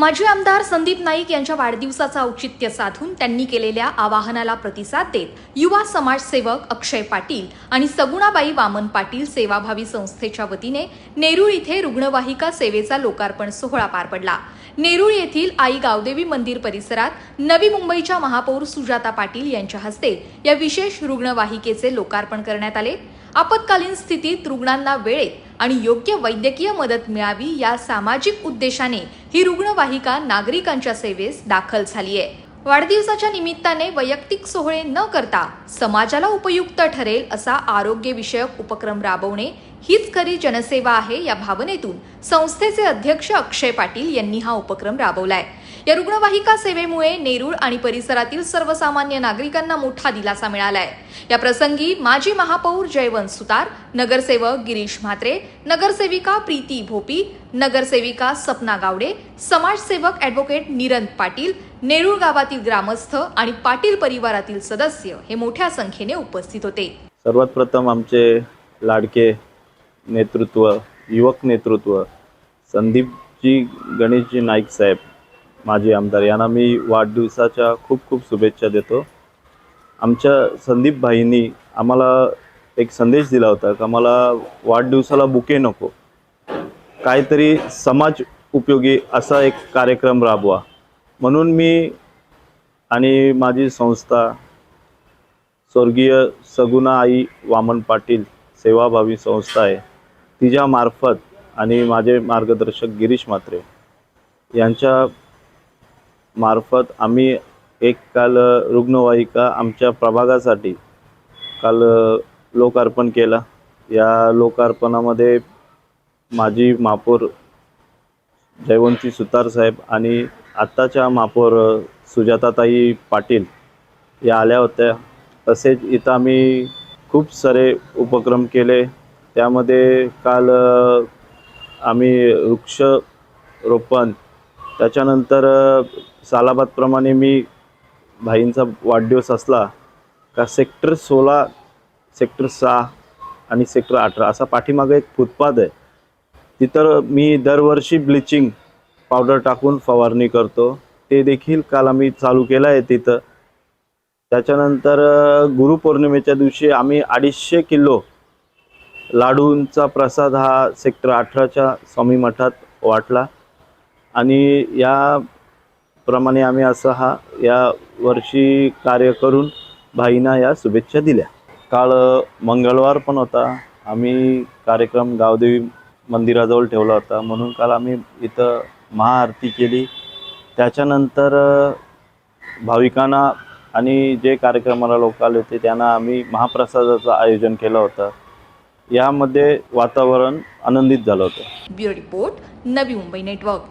माजी आमदार संदीप नाईक यांच्या वाढदिवसाचं औचित्य साधून त्यांनी केलेल्या आवाहनाला प्रतिसाद देत युवा समाजसेवक अक्षय पाटील आणि सगुणाबाई वामन पाटील सेवाभावी संस्थेच्या वतीने नेरूळ इथे रुग्णवाहिका सेवेचा लोकार्पण सोहळा पार पडला। नेरूळ येथील आई गावदेवी मंदिर परिसरात नवी मुंबईच्या महापौर सुजाता पाटील यांच्या हस्ते या विशेष रुग्णवाहिकेचे लोकार्पण करण्यात आले। आपत्कालीन स्थितीत रुग्णांना वेळेत आणि योग्य वैद्यकीय मदत मिळावी या सामाजिक उद्देशाने ही रुग्णवाहिका नागरिकांच्या सेवेस दाखल झाली आहे। वाढदिवसाच्या निमित्ताने वैयक्तिक सोहळे न करता समाजाला उपयुक्त ठरेल असा आरोग्यविषयक उपक्रम राबवणे हीच खरी जनसेवा आहे या भावनेतून संस्थेचे अध्यक्ष अक्षय पाटील यांनी हा उपक्रम राबवलाय। या रुग्णवाहिका सेवेमुळे नेरूळ आणि परिसरातील सर्वसामान्य नागरिकांना मोठा दिलासा मिळालाय। या प्रसंगी माजी महापौर जयवंत सुतार, नगरसेवक गिरीश म्हात्रे, नगरसेविका प्रीती भोपी, नगरसेविका सपना गावडे, समाजसेवक ॲडव्होकेट निरंत पाटील, नेरूळ गावातील ग्रामस्थ आणि पाटील परिवारातील सदस्य हे मोठ्या संख्येने उपस्थित होते। सर्वात प्रथम आमचे लाडके नेतृत्व, युवक नेतृत्व संदीपजी गणेशजी नाईक साहेब माजी आमदार यांना मी वाढदिवसाच्या खूप खूप शुभेच्छा देतो। आमच्या संदीप भाईंनी आम्हाला एक संदेश दिला होता की आम्हाला वाढदिवसाला बुके नको, काहीतरी समाज उपयोगी असा एक कार्यक्रम राबवा, म्हणून मी आणि माझी संस्था स्वर्गीय सगुणा आई वामन पाटील सेवाभावी संस्था आहे, तिच्या मार्फत आणि माझे मार्गदर्शक गिरीश म्हात्रे यांच्या मार्फत आम्ही एक काल रुग्णवाहिका आमच्या प्रभागासाठी काल लोकार्पण केला। या लोकार्पणामध्ये माजी महापौर जयवंती सुतार साहेब आणि आत्ताच्या महापौर सुजाताताई पाटील या आल्या होत्या। तसेच इथं आम्ही खूप सारे उपक्रम केले। त्यामध्ये काल आम्ही वृक्षरोपण, त्याच्यानंतर सालाबादप्रमाणे मी भाईंचा वाढदिवस असला का सेक्टर 16, सेक्टर 6 आणि सेक्टर 18 असा पाठीमागे एक फुटपाथ आहे, तिथं मी दरवर्षी ब्लिचिंग पावडर टाकून फवारणी करतो, ते देखील काल आम्ही चालू केलं आहे तिथं। त्याच्यानंतर गुरुपौर्णिमेच्या दिवशी आम्ही 250 किलो लाडूंचा प्रसाद हा सेक्टर 18च्या स्वामी मठात वाटला आणि याप्रमाणे आम्ही असं या वर्षी कार्य करून भाईंना या शुभेच्छा दिल्या। काल मंगळवार पण होता, आम्ही कार्यक्रम गावदेवी मंदिराजवळ ठेवला होता, म्हणून काल आम्ही इथं महाआरती केली। त्याच्यानंतर भाविकांना आणि जे कार्यक्रमाला लोक आले होते त्यांना आम्ही महाप्रसादाचं आयोजन केलं होतं। यामध्ये वातावरण आनंदित झालं होतं। Bureau report, Navi Mumbai network.